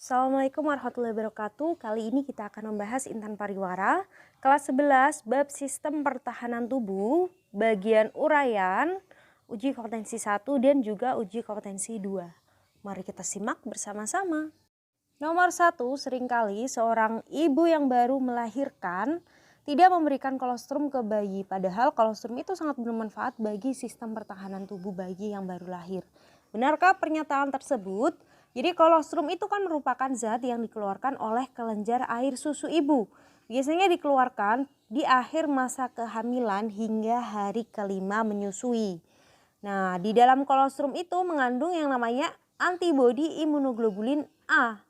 Assalamualaikum warahmatullahi wabarakatuh. Kali ini kita akan membahas intan pariwara kelas 11 bab sistem pertahanan tubuh, bagian uraian, uji kompetensi 1 dan juga uji kompetensi 2. Mari kita simak bersama-sama. Nomor 1, seringkali seorang ibu yang baru melahirkan tidak memberikan kolostrum ke bayi, padahal kolostrum itu sangat bermanfaat bagi sistem pertahanan tubuh bayi yang baru lahir. Benarkah pernyataan tersebut? Jadi kolostrum itu kan merupakan zat yang dikeluarkan oleh kelenjar air susu ibu. Biasanya dikeluarkan di akhir masa kehamilan hingga hari kelima menyusui. Nah, di dalam kolostrum itu mengandung yang namanya antibodi imunoglobulin A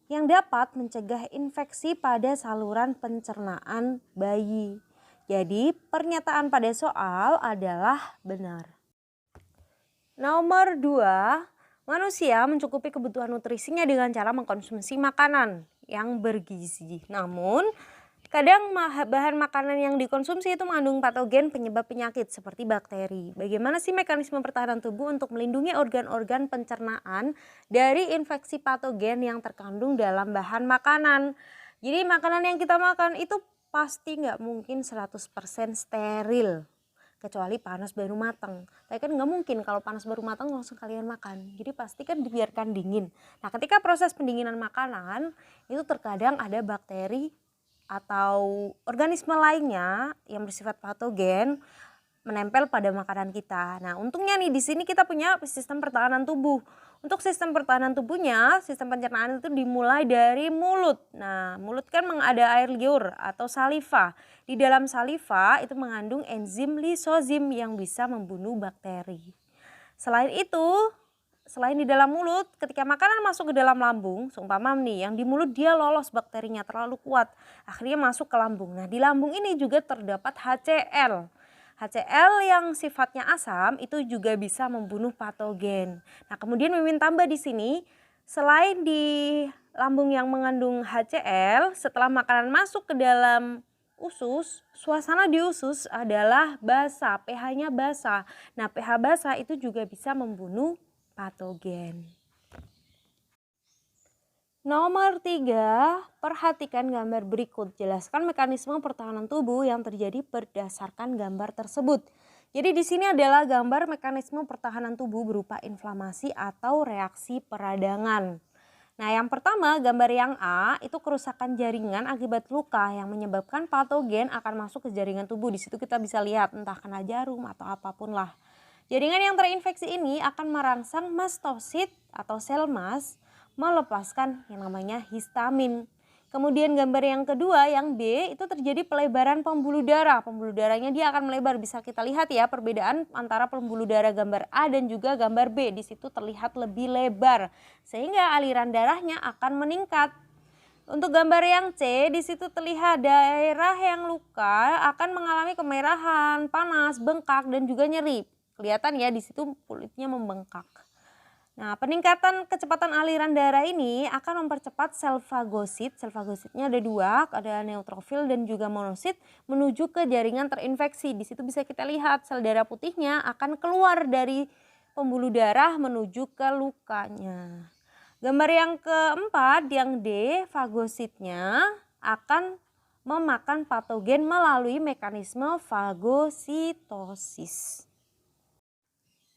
yang dapat mencegah infeksi pada saluran pencernaan bayi. Jadi pernyataan pada soal adalah benar. Nomor 2, manusia mencukupi kebutuhan nutrisinya dengan cara mengkonsumsi makanan yang bergizi. Namun kadang bahan makanan yang dikonsumsi itu mengandung patogen penyebab penyakit seperti bakteri. Bagaimana sih mekanisme pertahanan tubuh untuk melindungi organ-organ pencernaan dari infeksi patogen yang terkandung dalam bahan makanan? Jadi makanan yang kita makan itu pasti nggak mungkin 100% steril. Kecuali panas baru matang. Tapi kan nggak mungkin kalau panas baru matang langsung kalian makan. Jadi pasti kan dibiarkan dingin. Nah, ketika proses pendinginan makanan itu terkadang ada bakteri atau organisme lainnya yang bersifat patogen menempel pada makanan kita. Nah, untungnya nih di sini kita punya sistem pertahanan tubuh. Untuk sistem pertahanan tubuhnya, sistem pencernaan itu dimulai dari mulut. Nah, mulut kan ada air liur atau saliva. Di dalam saliva itu mengandung enzim lisozim yang bisa membunuh bakteri. Selain itu, selain di dalam mulut, ketika makanan masuk ke dalam lambung, seumpama nih yang di mulut dia lolos bakterinya terlalu kuat, akhirnya masuk ke lambung. Nah, di lambung ini juga terdapat HCl. HCl yang sifatnya asam itu juga bisa membunuh patogen. Nah, kemudian Mimin tambah di sini, selain di lambung yang mengandung HCl, setelah makanan masuk ke dalam usus, suasana di usus adalah basa, pH-nya basa. Nah, pH basa itu juga bisa membunuh patogen. Nomor 3, perhatikan gambar berikut. Jelaskan mekanisme pertahanan tubuh yang terjadi berdasarkan gambar tersebut. Jadi di sini adalah gambar mekanisme pertahanan tubuh berupa inflamasi atau reaksi peradangan. Nah, yang pertama gambar yang A itu kerusakan jaringan akibat luka yang menyebabkan patogen akan masuk ke jaringan tubuh. Di situ kita bisa lihat entah kena jarum atau apapun lah. Jaringan yang terinfeksi ini akan merangsang mastosit atau sel mas melepaskan yang namanya histamin. Kemudian gambar yang kedua yang B itu terjadi pelebaran pembuluh darah. Pembuluh darahnya dia akan melebar, bisa kita lihat ya perbedaan antara pembuluh darah gambar A dan juga gambar B. Di situ terlihat lebih lebar sehingga aliran darahnya akan meningkat. Untuk gambar yang C di situ terlihat daerah yang luka akan mengalami kemerahan, panas, bengkak dan juga nyeri. Kelihatan ya di situ kulitnya membengkak. Nah, peningkatan kecepatan aliran darah ini akan mempercepat sel fagosit. Sel fagositnya ada dua, ada neutrofil dan juga monosit menuju ke jaringan terinfeksi. Di situ bisa kita lihat sel darah putihnya akan keluar dari pembuluh darah menuju ke lukanya. Gambar yang keempat, yang D, fagositnya akan memakan patogen melalui mekanisme fagositosis.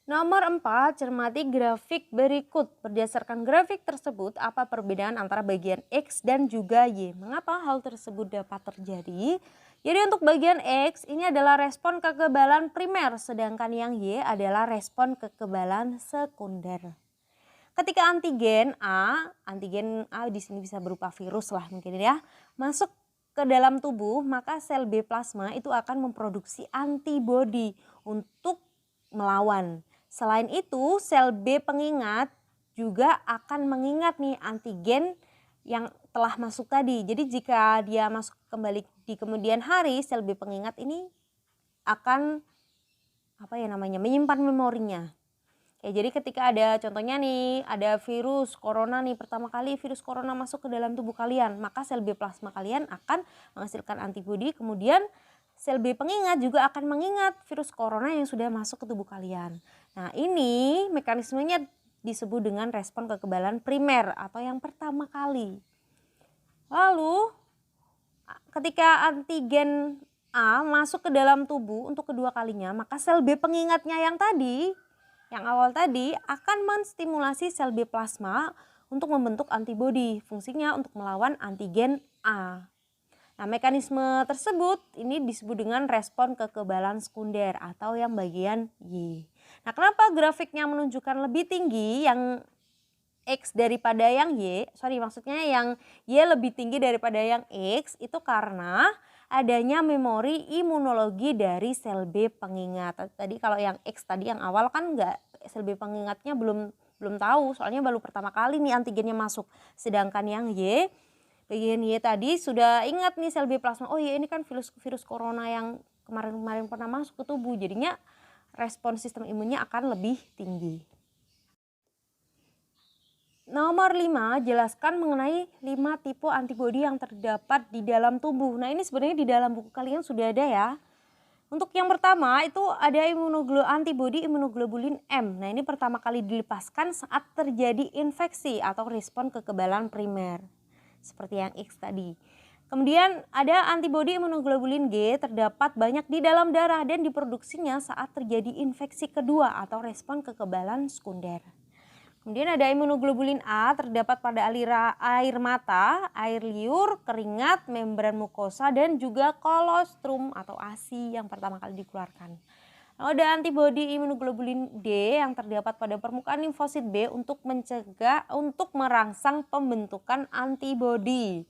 Nomor 4, cermati grafik berikut. Berdasarkan grafik tersebut, apa perbedaan antara bagian X dan juga Y? Mengapa hal tersebut dapat terjadi? Jadi untuk bagian X ini adalah respon kekebalan primer, sedangkan yang Y adalah respon kekebalan sekunder. Ketika antigen A di sini bisa berupa virus lah mungkin ya, masuk ke dalam tubuh, maka sel B plasma itu akan memproduksi antibodi untuk melawan. Selain itu, sel B pengingat juga akan mengingat nih antigen yang telah masuk tadi. Jadi jika dia masuk kembali di kemudian hari, sel B pengingat ini akan menyimpan memorinya. Jadi ketika ada contohnya nih, ada virus corona nih, pertama kali virus corona masuk ke dalam tubuh kalian, maka sel B plasma kalian akan menghasilkan antibodi, kemudian sel B pengingat juga akan mengingat virus corona yang sudah masuk ke tubuh kalian. Nah, ini mekanismenya disebut dengan respon kekebalan primer atau yang pertama kali. Lalu ketika antigen A masuk ke dalam tubuh untuk kedua kalinya, maka sel B pengingatnya yang awal tadi akan menstimulasi sel B plasma untuk membentuk antibodi. Fungsinya untuk melawan antigen A. Nah, mekanisme tersebut ini disebut dengan respon kekebalan sekunder atau yang bagian Y. Nah, kenapa grafiknya menunjukkan lebih tinggi yang X daripada yang Y? Maksudnya yang Y lebih tinggi daripada yang X itu karena adanya memori imunologi dari sel B pengingat. Tadi kalau yang X tadi yang awal kan sel B pengingatnya belum tahu, soalnya baru pertama kali nih antigennya masuk. Sedangkan yang Y, bagian Y tadi sudah ingat nih sel B plasma. Oh iya, ini kan virus corona yang kemarin pernah masuk ke tubuh. Jadinya respon sistem imunnya akan lebih tinggi. Nomor 5, jelaskan mengenai 5 tipe antibodi yang terdapat di dalam tubuh. Nah, ini sebenarnya di dalam buku kalian sudah ada ya. Untuk yang pertama itu ada antibodi imunoglobulin M. Nah, ini pertama kali dilepaskan saat terjadi infeksi atau respon kekebalan primer. Seperti yang X tadi. Kemudian ada antibodi imunoglobulin G terdapat banyak di dalam darah dan diproduksinya saat terjadi infeksi kedua atau respon kekebalan sekunder. Kemudian ada imunoglobulin A terdapat pada aliran air mata, air liur, keringat, membran mukosa dan juga kolostrum atau ASI yang pertama kali dikeluarkan. Lalu ada antibodi imunoglobulin D yang terdapat pada permukaan limfosit B untuk merangsang pembentukan antibodi.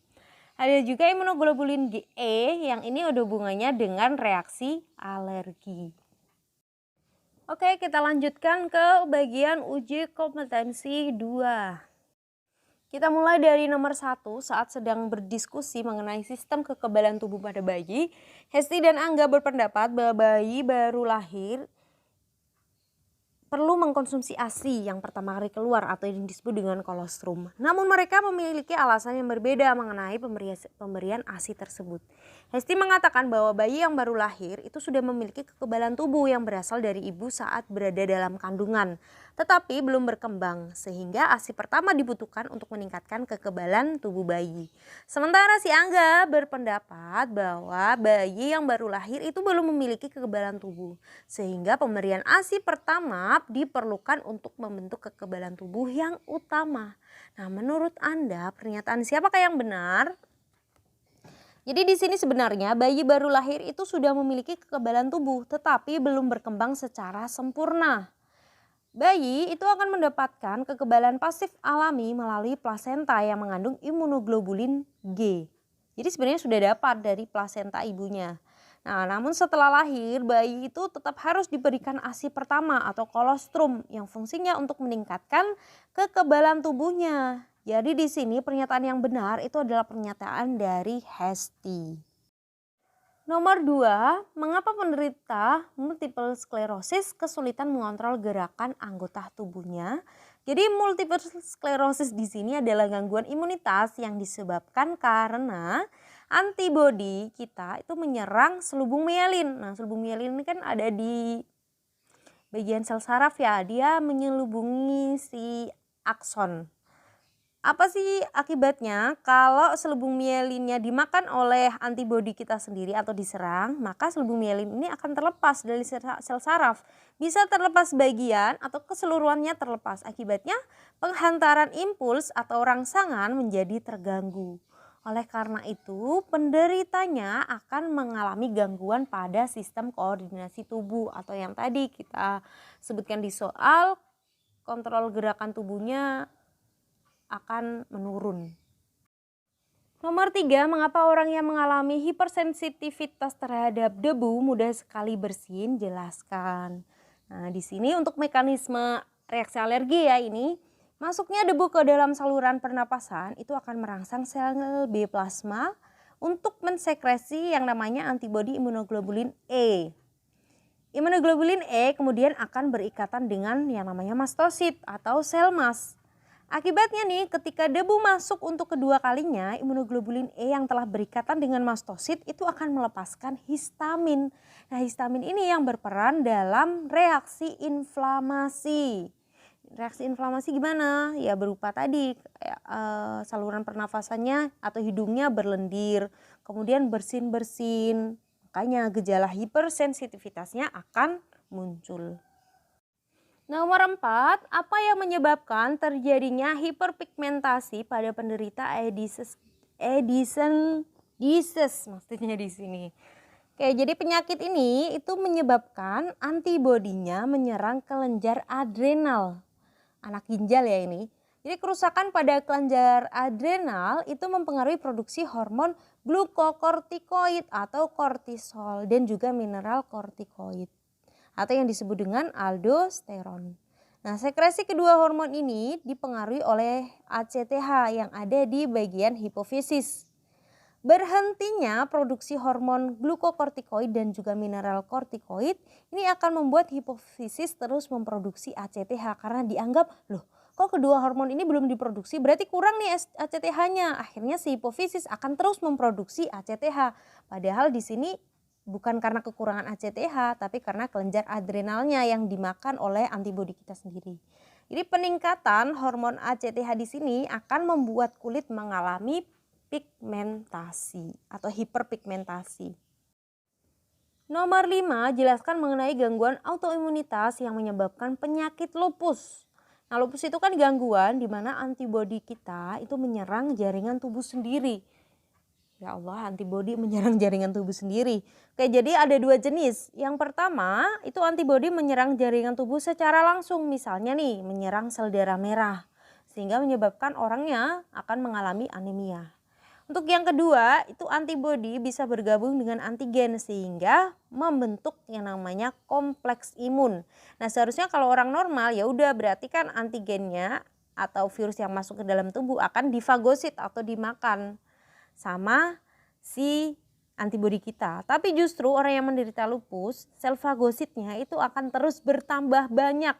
Ada juga imunoglobulin E yang ini ada hubungannya dengan reaksi alergi. Oke, kita lanjutkan ke bagian uji kompetensi 2. Kita mulai dari nomor 1, saat sedang berdiskusi mengenai sistem kekebalan tubuh pada bayi, Hesti dan Angga berpendapat bahwa bayi baru lahir perlu mengkonsumsi ASI yang pertama kali keluar atau yang disebut dengan kolostrum. Namun mereka memiliki alasan yang berbeda mengenai pemberian ASI tersebut. Hesti mengatakan bahwa bayi yang baru lahir itu sudah memiliki kekebalan tubuh yang berasal dari ibu saat berada dalam kandungan, tetapi belum berkembang sehingga ASI pertama dibutuhkan untuk meningkatkan kekebalan tubuh bayi. Sementara si Angga berpendapat bahwa bayi yang baru lahir itu belum memiliki kekebalan tubuh sehingga pemberian ASI pertama diperlukan untuk membentuk kekebalan tubuh yang utama. Nah, menurut Anda pernyataan siapakah yang benar? Jadi di sini sebenarnya bayi baru lahir itu sudah memiliki kekebalan tubuh tetapi belum berkembang secara sempurna. Bayi itu akan mendapatkan kekebalan pasif alami melalui plasenta yang mengandung imunoglobulin G. Jadi sebenarnya sudah dapat dari plasenta ibunya. Nah, namun setelah lahir bayi itu tetap harus diberikan ASI pertama atau kolostrum yang fungsinya untuk meningkatkan kekebalan tubuhnya. Jadi di sini pernyataan yang benar itu adalah pernyataan dari Hesti. Nomor 2, mengapa penderita multiple sklerosis kesulitan mengontrol gerakan anggota tubuhnya? Jadi multiple sklerosis di sini adalah gangguan imunitas yang disebabkan karena antibodi kita itu menyerang selubung mielin. Nah, selubung mielin ini kan ada di bagian sel saraf ya, dia menyelubungi si akson. Apa sih akibatnya kalau selubung mielinnya dimakan oleh antibodi kita sendiri atau diserang, maka selubung mielin ini akan terlepas dari sel saraf. Bisa terlepas bagian atau keseluruhannya terlepas. Akibatnya penghantaran impuls atau rangsangan menjadi terganggu. Oleh karena itu penderitanya akan mengalami gangguan pada sistem koordinasi tubuh atau yang tadi kita sebutkan di soal kontrol gerakan tubuhnya akan menurun. Nomor 3, mengapa orang yang mengalami hipersensitivitas terhadap debu mudah sekali bersin? Jelaskan. Nah, di sini untuk mekanisme reaksi alergi ya ini, masuknya debu ke dalam saluran pernapasan itu akan merangsang sel B plasma untuk mensekresi yang namanya antibodi imunoglobulin E. Imunoglobulin E kemudian akan berikatan dengan yang namanya mastosit atau sel mas. Akibatnya nih ketika debu masuk untuk kedua kalinya, imunoglobulin E yang telah berikatan dengan mastosit itu akan melepaskan histamin. Nah, histamin ini yang berperan dalam reaksi inflamasi. Reaksi inflamasi gimana? Ya berupa tadi saluran pernafasannya atau hidungnya berlendir, kemudian bersin-bersin. Makanya gejala hipersensitivitasnya akan muncul. Nomor 4, apa yang menyebabkan terjadinya hiperpigmentasi pada penderita Addison disease maksudnya di sini. Oke, jadi penyakit ini itu menyebabkan antibodinya menyerang kelenjar adrenal. Anak ginjal ya ini. Jadi kerusakan pada kelenjar adrenal itu mempengaruhi produksi hormon glukokortikoid atau kortisol dan juga mineral kortikoid atau yang disebut dengan aldosteron. Nah, sekresi kedua hormon ini dipengaruhi oleh ACTH yang ada di bagian hipofisis. Berhentinya produksi hormon glukokortikoid dan juga mineral kortikoid ini akan membuat hipofisis terus memproduksi ACTH karena dianggap, loh kok kedua hormon ini belum diproduksi, berarti kurang nih ACTH-nya. Akhirnya si hipofisis akan terus memproduksi ACTH. Padahal di sini bukan karena kekurangan ACTH, tapi karena kelenjar adrenalnya yang dimakan oleh antibodi kita sendiri. Jadi peningkatan hormon ACTH di sini akan membuat kulit mengalami pigmentasi atau hiperpigmentasi. Nomor 5, jelaskan mengenai gangguan autoimunitas yang menyebabkan penyakit lupus. Nah, lupus itu kan gangguan di mana antibodi kita itu menyerang jaringan tubuh sendiri. Ya Allah, antibodi menyerang jaringan tubuh sendiri. Oke, jadi ada dua jenis. Yang pertama, itu antibodi menyerang jaringan tubuh secara langsung. Misalnya nih, menyerang sel darah merah. Sehingga menyebabkan orangnya akan mengalami anemia. Untuk yang kedua, itu antibodi bisa bergabung dengan antigen sehingga membentuk yang namanya kompleks imun. Nah, seharusnya kalau orang normal ya udah berarti kan antigennya atau virus yang masuk ke dalam tubuh akan difagosit atau dimakan sama si antibodi kita. Tapi justru orang yang menderita lupus, sel fagositnya itu akan terus bertambah banyak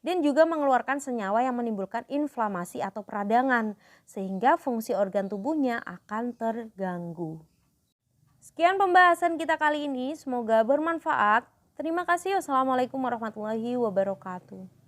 dan juga mengeluarkan senyawa yang menimbulkan inflamasi atau peradangan sehingga fungsi organ tubuhnya akan terganggu. Sekian pembahasan kita kali ini, semoga bermanfaat. Terima kasih. Wassalamualaikum warahmatullahi wabarakatuh.